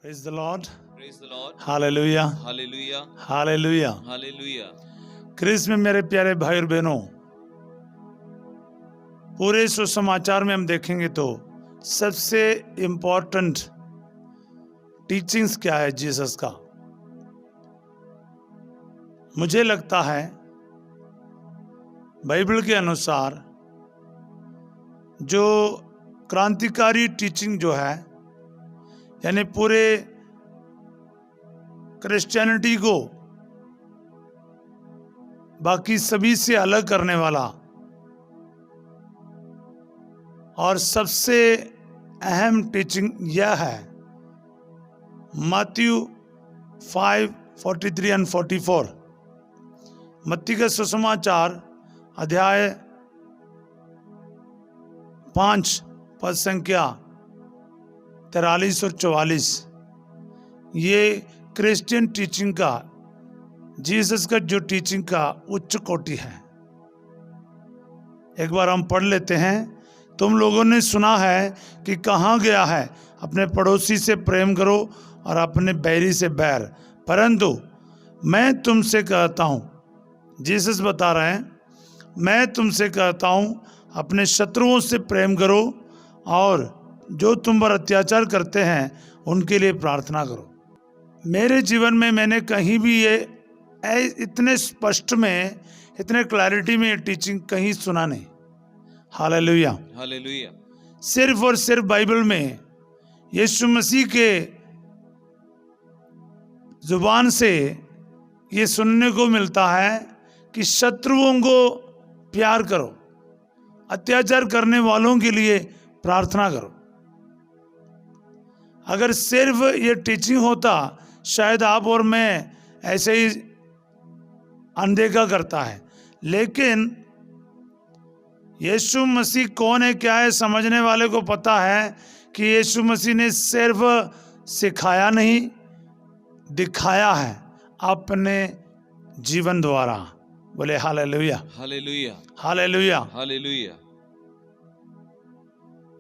Praise the Lord. Praise the Lord. Hallelujah. Hallelujah. Hallelujah. Hallelujah. Christ में मेरे प्यारे भाई और बहनों, पूरे सुसमाचार में हम देखेंगे तो सबसे इम्पोर्टेंट टीचिंग्स क्या है जीसस का। मुझे लगता है बाइबल के अनुसार जो क्रांतिकारी टीचिंग जो है, यानी पूरे क्रिश्चियनिटी को बाकी सभी से अलग करने वाला और सबसे अहम टीचिंग यह है, मत्ती 5:43 और 44। मत्ती का सुसमाचार अध्याय 5 पद संख्या 43 और 44। ये क्रिश्चियन टीचिंग का, जीसस का जो टीचिंग का उच्च कोटि है। एक बार हम पढ़ लेते हैं। तुम लोगों ने सुना है कि कहाँ गया है, अपने पड़ोसी से प्रेम करो और अपने बैरी से बैर, परंतु मैं तुमसे कहता हूँ, जीसस बता रहे हैं, मैं तुमसे कहता हूँ अपने शत्रुओं से प्रेम करो और जो तुम पर अत्याचार करते हैं उनके लिए प्रार्थना करो। मेरे जीवन में मैंने कहीं भी ये इतने स्पष्ट में, इतने क्लैरिटी में ये टीचिंग कहीं सुना नहीं। हालेलुया। Hallelujah. सिर्फ और सिर्फ बाइबल में यीशु मसीह के जुबान से ये सुनने को मिलता है कि शत्रुओं को प्यार करो, अत्याचार करने वालों के लिए प्रार्थना करो। अगर सिर्फ ये टीचिंग होता, शायद आप और मैं ऐसे ही अनदेखा करता है, लेकिन यीशु मसीह कौन है, क्या है, समझने वाले को पता है कि यीशु मसीह ने सिर्फ सिखाया नहीं, दिखाया है अपने जीवन द्वारा। बोले hallelujah. Hallelujah. Hallelujah. Hallelujah.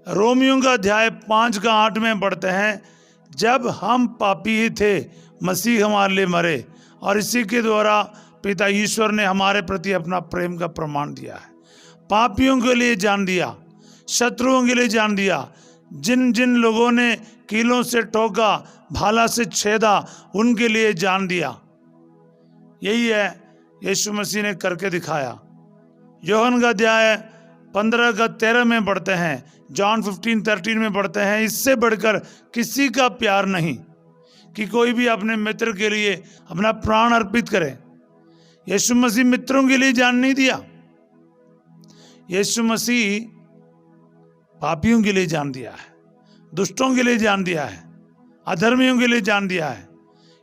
Romeo का अध्याय 5 का 8 में पढ़ते हैं, जब हम पापी ही थे मसीह हमारे लिए मरे, और इसी के द्वारा पिता ईश्वर ने हमारे प्रति अपना प्रेम का प्रमाण दिया है। पापियों के लिए जान दिया, शत्रुओं के लिए जान दिया, जिन जिन लोगों ने कीलों से ठोका, भाला से छेदा, उनके लिए जान दिया। यही है यीशु मसीह ने करके दिखाया। यूहन्ना का अध्याय 15 का 13 में पढ़ते हैं, जॉन 15:13 में पढ़ते हैं, इससे बढ़कर किसी का प्यार नहीं कि कोई भी अपने मित्र के लिए अपना प्राण अर्पित करे। यीशु मसीह मित्रों के लिए जान नहीं दिया, यीशु मसीह पापियों के लिए जान दिया है, दुष्टों के लिए जान दिया है, अधर्मियों के लिए जान दिया है,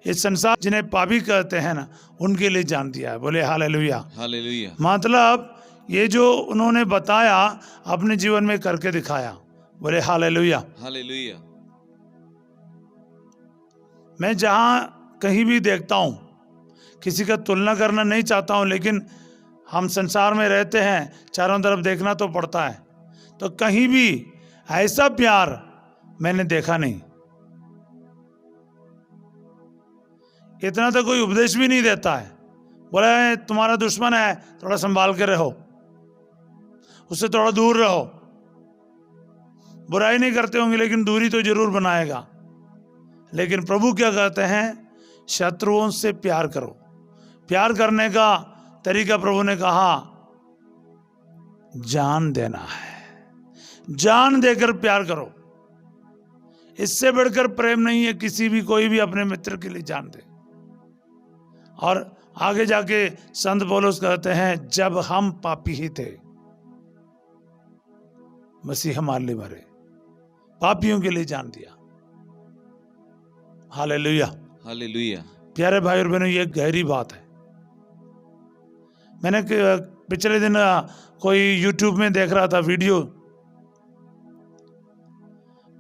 इस संसार जिन्हें पापी कहते हैं ना, उनके लिए जान दिया है। बोले हालेलुया। Hallelujah. मतलब ये जो उन्होंने बताया अपने जीवन में करके दिखाया। बोले हालेलुया। Hallelujah. मैं जहाँ कहीं भी देखता हूँ, किसी का तुलना करना नहीं चाहता हूँ, लेकिन हम संसार में रहते हैं, चारों तरफ देखना तो पड़ता है, तो कहीं भी ऐसा प्यार मैंने देखा नहीं। इतना तो कोई उपदेश भी नहीं देता है, बोले तुम्हारा दुश्मन है, थोड़ा संभाल के रहो, उससे थोड़ा दूर रहो। बुराई नहीं करते होंगे, लेकिन दूरी तो जरूर बनाएगा। लेकिन प्रभु क्या कहते हैं, शत्रुओं से प्यार करो। प्यार करने का तरीका प्रभु ने कहा, जान देना है, जान देकर प्यार करो। इससे बढ़कर प्रेम नहीं है किसी भी, कोई भी अपने मित्र के लिए जान दे। और आगे जाके संत पौलुस कहते हैं, जब हम पापी ही थे मसीह हमारे लिए मरे, पापियों के लिए जान दिया। हालेलुया। Hallelujah. प्यारे भाई और बहनों, ये गहरी बात है। मैंने पिछले दिन कोई YouTube में देख रहा था वीडियो,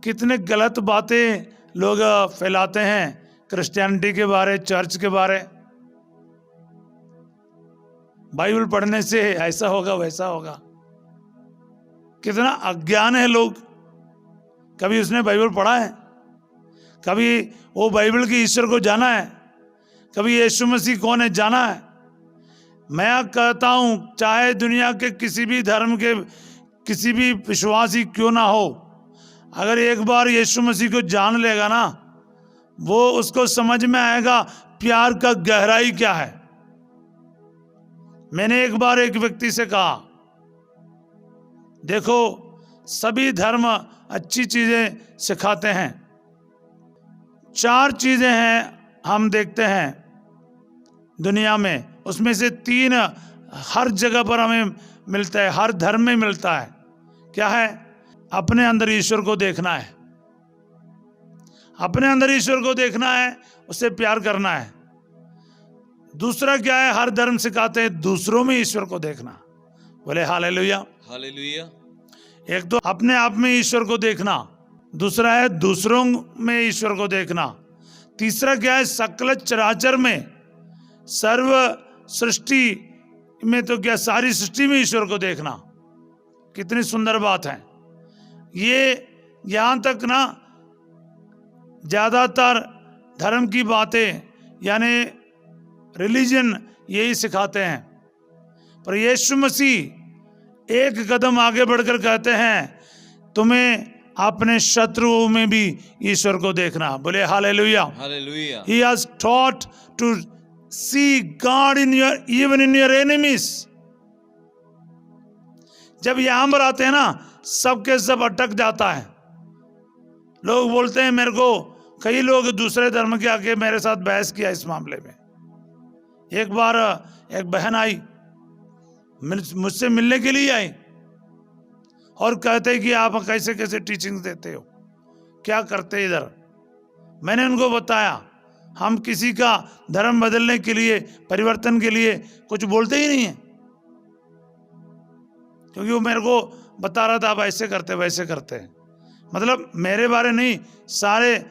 कितने गलत बातें लोग फैलाते हैं क्रिश्चियनिटी के बारे, चर्च के बारे। बाइबल पढ़ने से ऐसा होगा, वैसा होगा। कितना अज्ञान है लोग। कभी उसने बाइबल पढ़ा है? कभी वो बाइबल के ईश्वर को जाना है, कभी यीशु मसीह कौन है जाना है। मैं कहता हूँ चाहे दुनिया के किसी भी धर्म के किसी भी विश्वासी क्यों ना हो, अगर एक बार यीशु मसीह को जान लेगा ना, वो उसको समझ में आएगा प्यार का गहराई क्या है। मैंने एक बार एक व्यक्ति से कहा, देखो सभी धर्म अच्छी चीजें सिखाते हैं, 4 चीजें हैं हम देखते हैं दुनिया में, उसमें से 3 हर जगह पर हमें मिलता है, हर धर्म में मिलता है। क्या है? अपने अंदर ईश्वर को देखना है, अपने अंदर ईश्वर को देखना है, उससे प्यार करना है। दूसरा क्या है? हर धर्म सिखाते हैं दूसरों में ईश्वर को देखना। बोले हालेलुया। हालेलुया। एक तो अपने आप में ईश्वर को देखना, दूसरा है दूसरों में ईश्वर को देखना, तीसरा क्या है? सकल चराचर में, सर्व सृष्टि में, तो क्या सारी सृष्टि में ईश्वर को देखना। कितनी सुंदर बात है ये। यहां तक ना ज्यादातर धर्म की बातें यानी रिलीजन यही सिखाते हैं, पर यीशु मसीह एक कदम आगे बढ़कर कहते हैं तुम्हें अपने शत्रुओं में भी ईश्वर को देखना। बोले hallelujah. Hallelujah. He has taught to see God in your even in your enemies. जब यहां पर आते हैं ना, सबके सब अटक जाता है। लोग बोलते हैं, मेरे को कई लोग दूसरे धर्म के आके मेरे साथ बहस किया इस मामले में। एक बार एक बहन आई, मुझसे मिलने के लिए आई और कहते कि आप कैसे कैसे टीचिंग देते हो, क्या करते इधर। मैंने उनको बताया हम किसी का धर्म बदलने के लिए, परिवर्तन के लिए कुछ बोलते ही नहीं है, क्योंकि वो मेरे को बता रहा था आप ऐसे करते वैसे करते हैं। मतलब मेरे बारे नहीं, सारे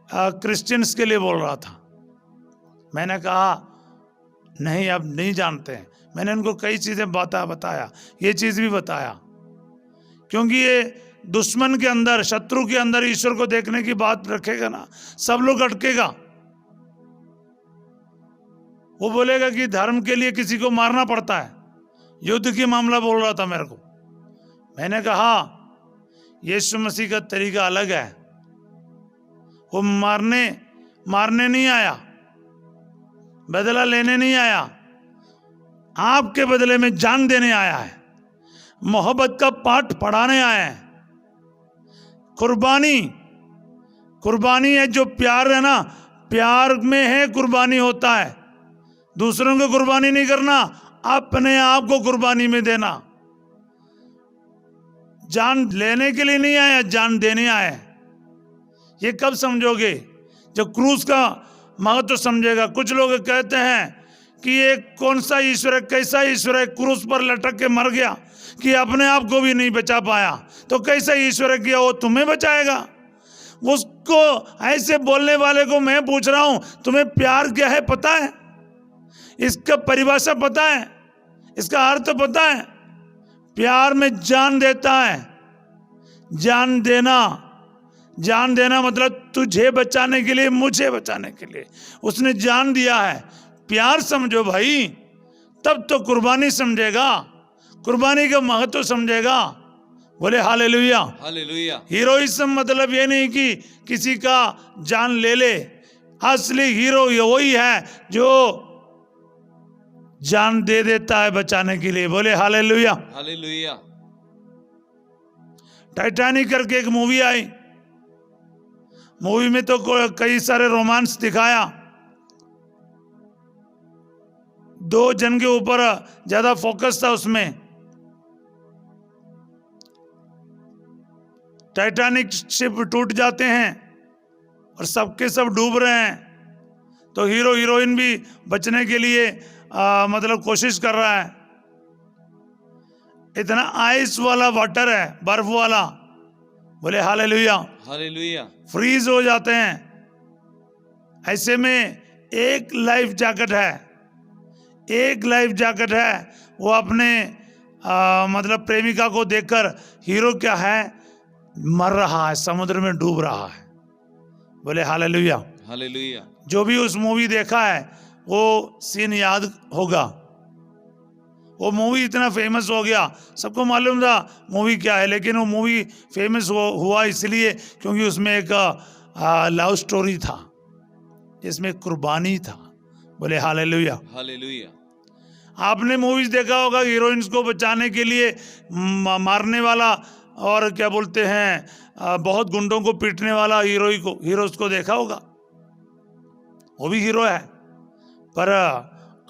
क्रिश्चियंस के लिए बोल रहा था। मैंने कहा नहीं, अब नहीं जानते हैं। मैंने उनको कई चीजें बताया, ये चीज भी बताया, क्योंकि ये दुश्मन के अंदर, शत्रु के अंदर ईश्वर को देखने की बात रखेगा ना, सब लोग अटकेगा। वो बोलेगा कि धर्म के लिए किसी को मारना पड़ता है, युद्ध की मामला बोल रहा था मेरे को। मैंने कहा यीशु मसीह का तरीका अलग है, वो मारने नहीं आया, बदला लेने नहीं आया, आपके बदले में जान देने आया है, मोहब्बत का पाठ पढ़ाने आया है। कुर्बानी है, जो प्यार है ना, प्यार में है कुर्बानी होता है। दूसरों को कुर्बानी नहीं करना, अपने आप को कुर्बानी में देना। जान लेने के लिए नहीं आया, जान देने आया। ये कब समझोगे? जब क्रूस का महत्व समझेगा। कुछ लोग कहते हैं कि ये कौन सा ईश्वर है, कैसा ईश्वर है, क्रूस पर लटक के मर गया कि अपने आप को भी नहीं बचा पाया, तो कैसा ईश्वर है कि वो तुम्हें बचाएगा। उसको ऐसे बोलने वाले को मैं पूछ रहा हूं, तुम्हें प्यार क्या है पता है? इसका परिभाषा पता है? इसका अर्थ पता है? प्यार में जान देता है। जान देना मतलब तुझे बचाने के लिए, मुझे बचाने के लिए उसने जान दिया है। प्यार समझो भाई, तब तो कुर्बानी समझेगा, कुर्बानी का महत्व समझेगा। बोले हालेलुया। हालेलुया। हीरोइज्म मतलब ये नहीं कि किसी का जान ले ले। असली हीरो ये वही है जो जान दे देता है बचाने के लिए। बोले हालेलुया। हालेलुया। टाइटैनिक करके एक मूवी आई, मूवी में तो कई सारे रोमांस दिखाया, 2 जन के ऊपर ज्यादा फोकस था उसमें। टाइटैनिक शिप टूट जाते हैं और सबके सब डूब रहे हैं, तो हीरो हीरोइन भी बचने के लिए मतलब कोशिश कर रहा है। इतना आइस वाला वाटर है, बर्फ वाला। बोले हालेलुया। हालेलुया। फ्रीज हो जाते हैं। ऐसे में एक लाइफ जैकेट है, वो अपने मतलब प्रेमिका को देखकर हीरो क्या है, मर रहा है, समुद्र में डूब रहा है। बोले हालेलुया। हालेलुया। जो भी उस मूवी देखा है वो सीन याद होगा। वो मूवी इतना फेमस हो गया, सबको मालूम था मूवी क्या है, लेकिन वो मूवी फेमस हुआ इसलिए क्योंकि उसमें एक लव स्टोरी था जिसमें कुर्बानी था। बोले हालेलुया। हालेलुया। आपने मूवीज देखा होगा, हीरोइंस को बचाने के लिए मारने वाला और क्या बोलते हैं बहुत गुंडों को पीटने वाला हीरोज को देखा होगा। वो भी हीरो है, पर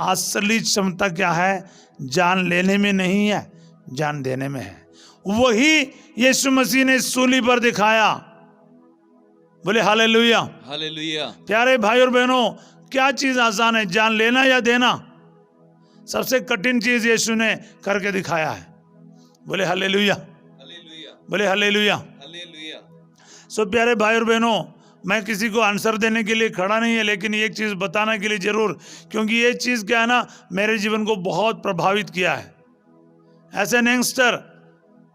असली क्षमता क्या है? जान लेने में नहीं है, जान देने में है। वही यीशु मसीह ने सूली पर दिखाया। बोले हालेलुया। हालेलुया। प्यारे भाई और बहनों, क्या चीज आसान है, जान लेना या देना? सबसे कठिन चीज यीशु ने करके दिखाया है। बोले हालेलुया। हालेलुया। बोले हालेलुया। हालेलुया। सो प्यारे भाई और बहनों, मैं किसी को आंसर देने के लिए खड़ा नहीं है, लेकिन एक चीज़ बताने के लिए ज़रूर, क्योंकि ये चीज़ क्या है ना, मेरे जीवन को बहुत प्रभावित किया है। ऐसे यंगस्टर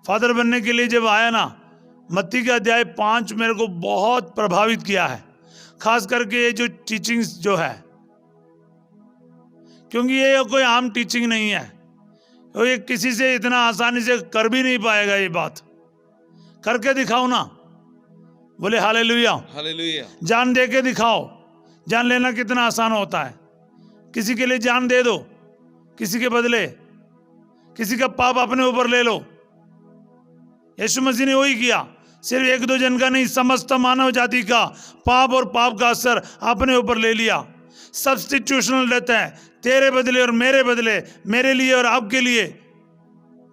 फादर बनने के लिए जब आया ना, मत्ती का अध्याय 5 मेरे को बहुत प्रभावित किया है, खास करके ये जो टीचिंग्स जो है, क्योंकि ये कोई आम टीचिंग नहीं है। तो ये किसी से इतना आसानी से कर भी नहीं पाएगा। ये बात करके दिखाओ ना। बोले हालेलुया। हालेलुया। जान दे के दिखाओ। जान लेना कितना आसान होता है। किसी के लिए जान दे दो, किसी के बदले किसी का पाप अपने ऊपर ले लो। यीशु मसीह ने वही किया। सिर्फ एक दो जन का नहीं, समस्त मानव जाति का पाप और पाप का असर अपने ऊपर ले लिया। सब्स्टिट्यूशनल डेथ है, तेरे बदले और मेरे बदले, मेरे लिए और आपके लिए,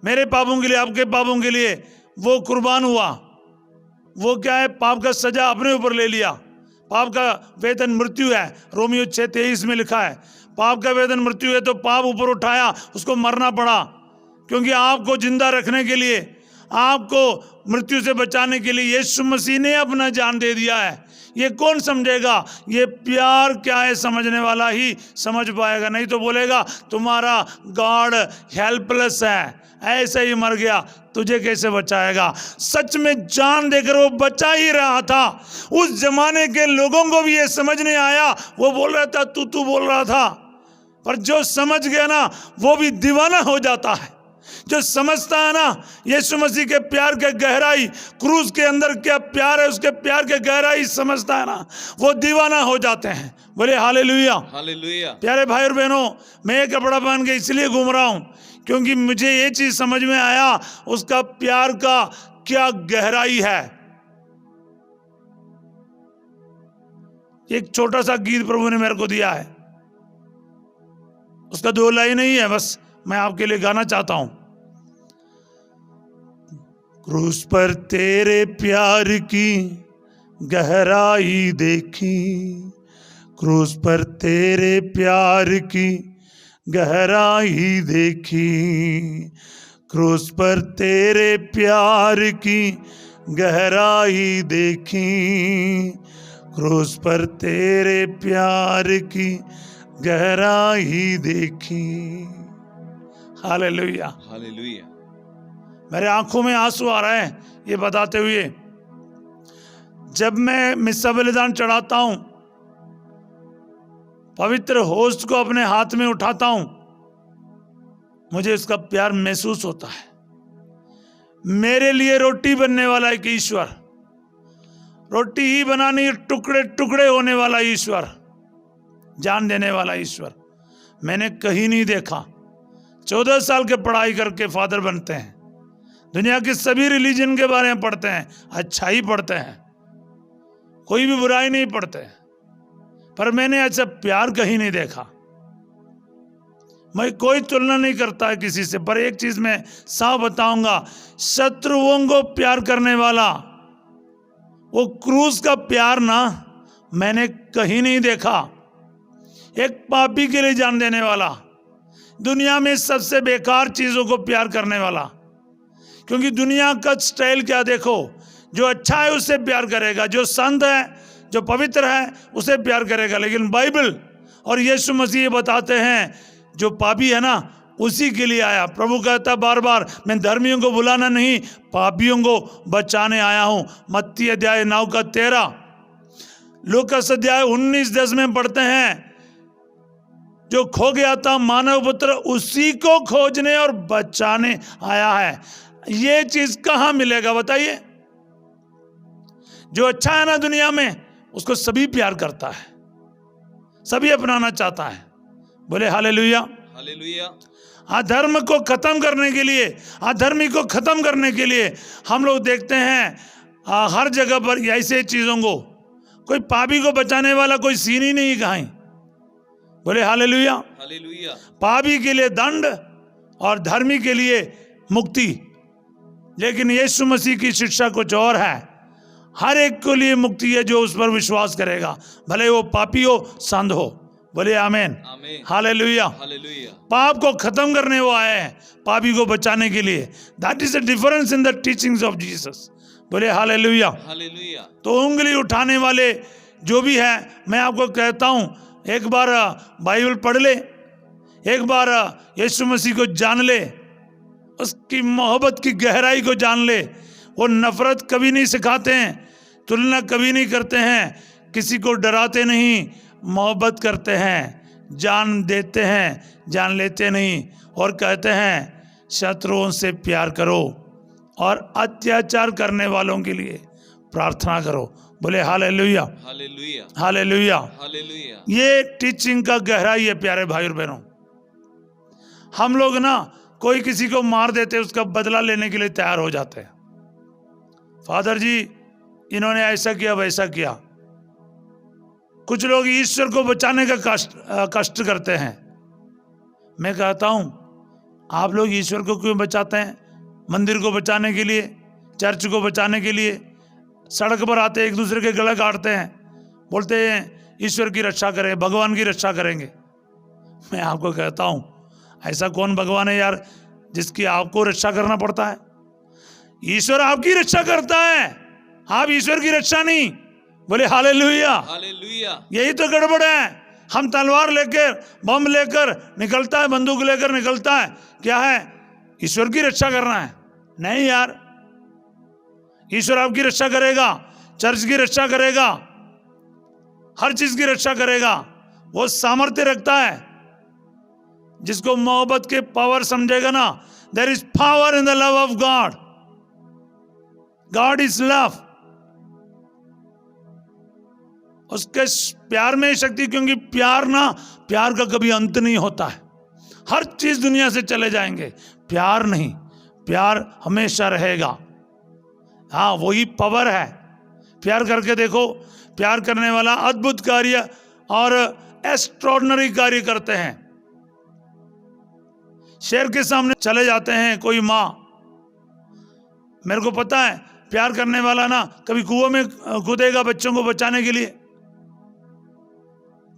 मेरे पापों के लिए आपके पापों के लिए वो कुर्बान हुआ। वो क्या है? पाप का सजा अपने ऊपर ले लिया। पाप का वेतन मृत्यु है, रोमियो 6:23 में लिखा है। पाप का वेतन मृत्यु है, तो पाप ऊपर उठाया, उसको मरना पड़ा, क्योंकि आपको जिंदा रखने के लिए, आपको मृत्यु से बचाने के लिए यीशु मसीह ने अपना जान दे दिया है। ये कौन समझेगा? ये प्यार क्या है समझने वाला ही समझ पाएगा, नहीं तो बोलेगा तुम्हारा गॉड हेल्पलेस है, ऐसे ही मर गया, तुझे कैसे बचाएगा? सच में जान देकर वो बचा ही रहा था। उस जमाने के लोगों को भी ये समझ नहीं आया। वो बोल रहा था, तू बोल रहा था, पर जो समझ गया ना वो भी दीवाना हो जाता है। जो समझता है ना यीशु मसीह के प्यार के गहराई, क्रूस के अंदर क्या प्यार है, उसके प्यार के गहराई समझता है ना, वो दीवाना हो जाते हैं। बोले हालेलुया। हालेलुया। प्यारे भाई और बहनों, मैं ये कपड़ा पहन के इसलिए घूम रहा हूं क्योंकि मुझे ये चीज समझ में आया, उसका प्यार का क्या गहराई है। एक छोटा सा गीत प्रभु ने मेरे को दिया है, उसका 2 लाइन नहीं है, बस मैं आपके लिए गाना चाहता हूं। क्रूस पर तेरे प्यार की गहराई देखी, क्रूस पर तेरे प्यार की गहराई देखी, क्रूस पर तेरे प्यार की गहराई देखी, क्रूस पर तेरे प्यार की गहराई देखी। हालेलुया। हालेलुया। मेरे आंखों में आंसू आ रहे हैं ये बताते हुए। जब मैं मिस्सा बलिदान चढ़ाता हूं, पवित्र होस्ट को अपने हाथ में उठाता हूं, मुझे उसका प्यार महसूस होता है। मेरे लिए रोटी बनने वाला एक ईश्वर, रोटी ही बनानी, टुकड़े टुकड़े होने वाला ईश्वर, जान देने वाला ईश्वर मैंने कहीं नहीं देखा। 14 साल के पढ़ाई करके फादर बनते हैं, दुनिया के सभी रिलीजन के बारे में पढ़ते हैं, अच्छा ही पढ़ते हैं, कोई भी बुराई नहीं पढ़ते, पर मैंने ऐसा प्यार कहीं नहीं देखा। मैं कोई तुलना नहीं करता है किसी से, पर एक चीज मैं साफ बताऊंगा, शत्रुओं को प्यार करने वाला वो क्रूस का प्यार ना मैंने कहीं नहीं देखा। एक पापी के लिए जान देने वाला, दुनिया में सबसे बेकार चीजों को प्यार करने वाला, क्योंकि दुनिया का स्टाइल क्या देखो, जो अच्छा है उससे प्यार करेगा, जो संत है, जो पवित्र है उसे प्यार करेगा। लेकिन बाइबल और यीशु मसीह बताते हैं जो पापी है ना उसी के लिए आया। प्रभु कहता बार बार, मैं धर्मियों को बुलाना नहीं, पापियों को बचाने आया हूं। मत्ती अध्याय 9 का 13। लूकास अध्याय 19:10 में पढ़ते हैं, जो खो गया था मानव पुत्र उसी को खोजने और बचाने आया है। ये चीज कहां मिलेगा बताइए? जो अच्छा है ना दुनिया में, उसको सभी प्यार करता है, सभी अपनाना चाहता है। बोले हालेलुया। हालेलुया। अधर्म को खत्म करने के लिए, अधर्मी को खत्म करने के लिए हम लोग देखते हैं हर जगह पर ऐसे चीजों को। कोई पापी को बचाने वाला कोई सीन ही नहीं कहीं। बोले हालेलुया। हालेलुया। पापी के लिए दंड और धर्मी के लिए मुक्ति। लेकिन यीशु मसीह की शिक्षा कुछ और है। हर एक के लिए मुक्ति है जो उस पर विश्वास करेगा, भले वो पापी हो संत हो। बोले आमेन। आमीन। हालेलुया। हालेलुया। पाप को खत्म करने वो आए हैं, पापी को बचाने के लिए। That is the difference in the teachings of Jesus. बोले हालेलुया। हालेलुया। तो उंगली उठाने वाले जो भी है, मैं आपको कहता हूं, एक बार बाइबल पढ़ ले, एक बार यीशु मसीह को जान ले, उसकी मोहब्बत की गहराई को जान ले। वो नफरत कभी नहीं सिखाते हैं, तुलना कभी नहीं करते हैं, किसी को डराते नहीं, मोहब्बत करते हैं, जान देते हैं, जान लेते नहीं। और कहते हैं शत्रुओं से प्यार करो और अत्याचार करने वालों के लिए प्रार्थना करो। बोले हालेलुया। हालेलुया। हालेलुया। हालेलुया। ये टीचिंग का गहराई है प्यारे भाई और बहनों। हम लोग ना कोई किसी को मार देते, उसका बदला लेने के लिए तैयार हो जाते हैं। फादर जी इन्होंने ऐसा किया वैसा किया। कुछ लोग ईश्वर को बचाने का कष्ट करते हैं। मैं कहता हूं, आप लोग ईश्वर को क्यों बचाते हैं? मंदिर को बचाने के लिए, चर्च को बचाने के लिए सड़क पर आते एक दूसरे के गले काटते हैं, बोलते हैं ईश्वर की रक्षा करें, भगवान की रक्षा करेंगे। मैं आपको कहता हूं, ऐसा कौन भगवान है यार जिसकी आपको रक्षा करना पड़ता है? ईश्वर आपकी रक्षा करता है, आप ईश्वर की रक्षा नहीं। बोले हालेलुया। हालेलुया। यही तो गड़बड़ है। हम तलवार लेकर, बम लेकर निकलता है, बंदूक लेकर निकलता है, क्या है? ईश्वर की रक्षा करना है? नहीं यार, ईश्वर आपकी रक्षा करेगा, चर्च की रक्षा करेगा, हर चीज की रक्षा करेगा। वो सामर्थ्य रखता है। जिसको मोहब्बत के पावर समझेगा ना, there is power in the love of God. God is love. उसके प्यार में शक्ति, क्योंकि प्यार का कभी अंत नहीं होता है। हर चीज दुनिया से चले जाएंगे, प्यार नहीं, प्यार हमेशा रहेगा। हाँ, वही पावर है। प्यार करके देखो, प्यार करने वाला अद्भुत कार्य और एक्स्ट्रॉर्डिनरी कार्य करते हैं। शेर के सामने चले जाते हैं कोई माँ। मेरे को पता है, प्यार करने वाला ना कभी कुआं में कूदेगा बच्चों को बचाने के लिए।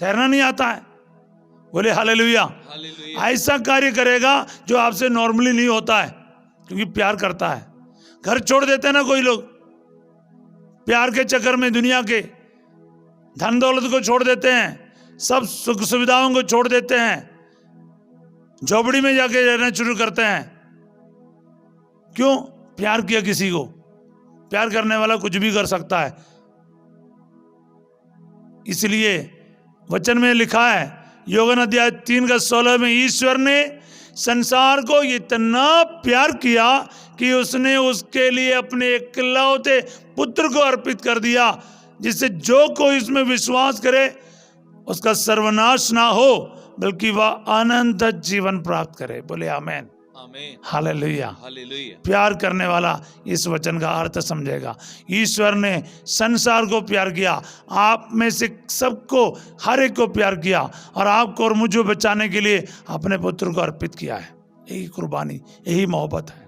तैरना नहीं आता है। बोले हालेलुया। हालेलुया। ऐसा कार्य करेगा जो आपसे नॉर्मली नहीं होता है, क्योंकि प्यार करता है। घर छोड़ देते हैं ना कोई लोग, प्यार के चक्कर में दुनिया के धन दौलत को छोड़ देते हैं, सब सुख सुविधाओं को छोड़ देते हैं, झोपड़ी में जाके रहना शुरू करते हैं। क्यों? प्यार किया किसी को। प्यार करने वाला कुछ भी कर सकता है। इसलिए वचन में लिखा है, योहन्ना अध्याय 3:16 में, ईश्वर ने संसार को इतना प्यार किया कि उसने उसके लिए अपने इकलौते पुत्र को अर्पित कर दिया, जिससे जो कोई इसमें विश्वास करे उसका सर्वनाश ना हो, बल्कि वह अनंत जीवन प्राप्त करे। बोले आमेन। आमीन। हालेलुया। हालेलुया। प्यार करने वाला इस वचन का अर्थ समझेगा। ईश्वर ने संसार को प्यार किया, आप में से सबको, हर एक को प्यार किया, और आपको और मुझे बचाने के लिए अपने पुत्र को अर्पित किया है। यही कुर्बानी, यही मोहब्बत है,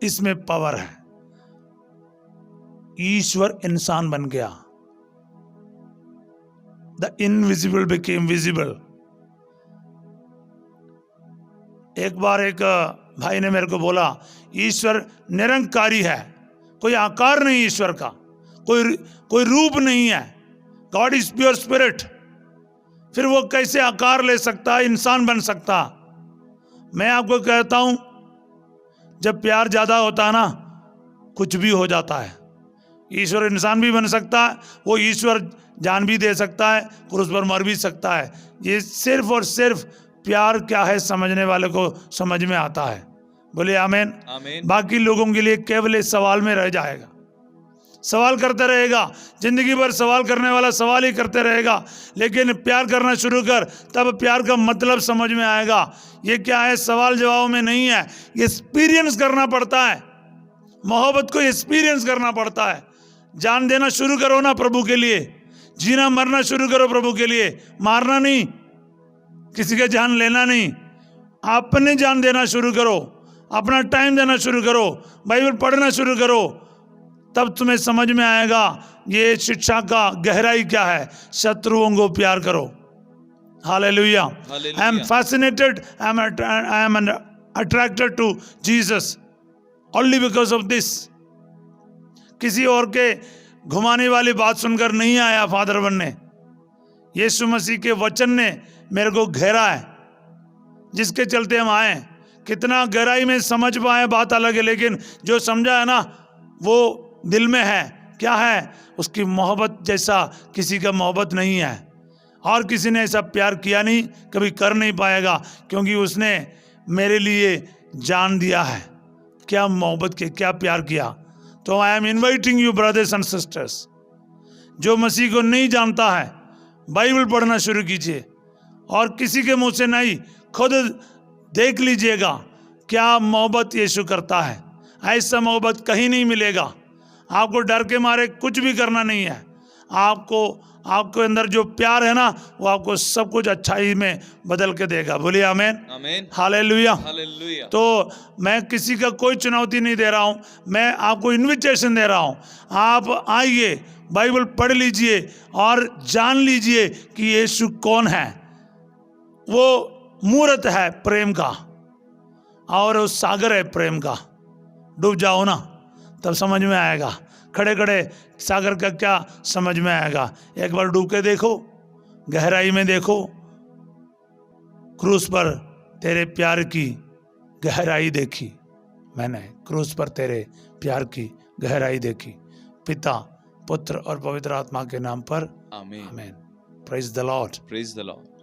इसमें पावर है। ईश्वर इंसान बन गया। The invisible became visible. एक बार एक भाई ने मेरे को बोला, ईश्वर निरंकारी है, कोई आकार नहीं ईश्वर का, कोई रूप नहीं है। गॉड इज प्योर स्पिरिट, फिर वो कैसे आकार ले सकता है, इंसान बन सकता? मैं आपको कहता हूं, जब प्यार ज्यादा होता है ना, कुछ भी हो जाता है। ईश्वर इंसान भी बन सकता है, वो ईश्वर जान भी दे सकता है, क्रूस पर मर भी सकता है। ये सिर्फ और सिर्फ प्यार क्या है समझने वाले को समझ में आता है। बोले आमीन। आमीन। बाकी लोगों के लिए केवल इस सवाल में रह जाएगा, सवाल करते रहेगा, जिंदगी भर सवाल करने वाला सवाल ही करते रहेगा। लेकिन प्यार करना शुरू कर, तब प्यार का मतलब समझ में आएगा। ये क्या है, सवाल जवाब में नहीं है, ये एक्सपीरियंस करना पड़ता है। मोहब्बत को एक्सपीरियंस करना पड़ता है। जान देना शुरू करो ना प्रभु के लिए, जीना मरना शुरू करो प्रभु के लिए। मारना नहीं, किसी का जान लेना नहीं, अपने जान देना शुरू करो, अपना टाइम देना शुरू करो, बाइबल पढ़ना शुरू करो, तब तुम्हें समझ में आएगा ये शिक्षा का गहराई क्या है। शत्रुओं को प्यार करो। Hallelujah. I am fascinated, I am attracted to Jesus only because of this. किसी और के घुमाने वाली बात सुनकर नहीं आया फादर बनने। यीशु मसीह के वचन ने मेरे को घेरा है, जिसके चलते हम आए। कितना गहराई में समझ पाए बात अलग है, लेकिन जो समझा है ना वो दिल में है। क्या है, उसकी मोहब्बत जैसा किसी का मोहब्बत नहीं है, और किसी ने ऐसा प्यार किया नहीं, कभी कर नहीं पाएगा, क्योंकि उसने मेरे लिए जान दिया है। क्या मोहब्बत के, क्या प्यार किया। तो I am inviting you brothers and sisters, जो मसीह को नहीं जानता है, बाइबल पढ़ना शुरू कीजिए, और किसी के मुंह से नहीं, खुद देख लीजिएगा क्या मोहब्बत यीशु करता है। ऐसा मोहब्बत कहीं नहीं मिलेगा। आपको डर के मारे कुछ भी करना नहीं है। आपको अंदर जो प्यार है ना, वो आपको सब कुछ अच्छाई में बदल के देगा। बोलिए आमीन। आमीन। हालेलुया। हालेलुया। तो मैं किसी का कोई चुनौती नहीं दे रहा हूँ, मैं आपको इनविटेशन दे रहा हूँ। आप आइए, बाइबल पढ़ लीजिए और जान लीजिए कि यीशु कौन है। वो मूर्त है प्रेम का, और वो सागर है प्रेम का। डूब जाओ ना, तब समझ में आएगा। खड़े खड़े सागर का क्या समझ में आएगा। एक बार डूब के देखो, गहराई में देखो। क्रूस पर तेरे प्यार की गहराई देखी मैंने, क्रूस पर तेरे प्यार की गहराई देखी। पिता, पुत्र और पवित्र आत्मा के नाम पर आमीन। आमीन। Praise the Lord. Praise the Lord.